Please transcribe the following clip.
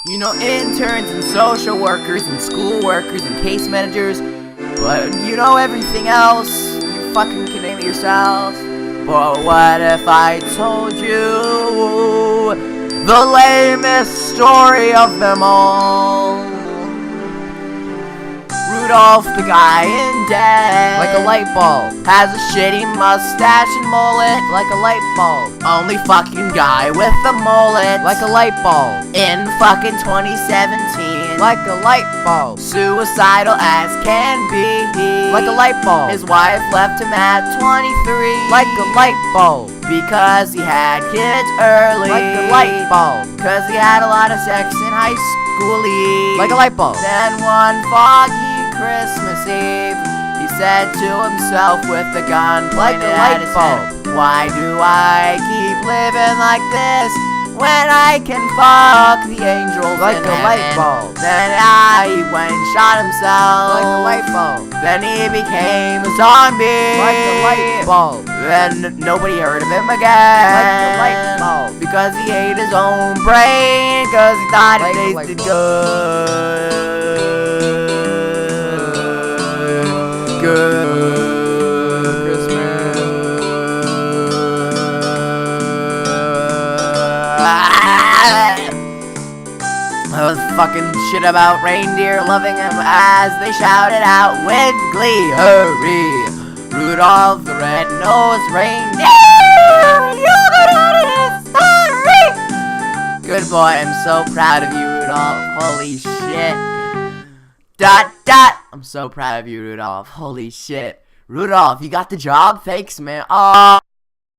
You know, interns and social workers and school workers and case managers. But you know everything else. You fucking can name it yourself. But what if I told you the lamest story of them all? Rudolph, the guy in debt, like a light bulb, has a shitty mustache and mullet, like a light bulb. Only fucking guy with the mullet, like a light bulb. In fucking 2017, like a light bulb. Suicidal as can be, like a light bulb. His wife left him at 23, like a light bulb. Because he had kids early, like a light bulb. Cause he had a lot of sex in high school, like a light bulb. Then one foggy Christmas Eve, he said to himself with a gun pointed at his head, why do I keep living like this when I can fuck the angels like in a heaven? light bulb. Then he went and shot himself like a light bulb. Then he became a zombie like a light bulb. Then nobody heard of him again like a light bulb. Because he ate his own brain cause he thought like it tasted good. Christmas. That was fucking shit about reindeer loving him as they shouted out with glee. Hurry, Rudolph the red-nosed reindeer, you hurry. Good boy, I'm so proud of you, Rudolph. Holy shit. ... I'm so proud of you, Rudolph. Holy shit. Rudolph, you got the job? Thanks, man.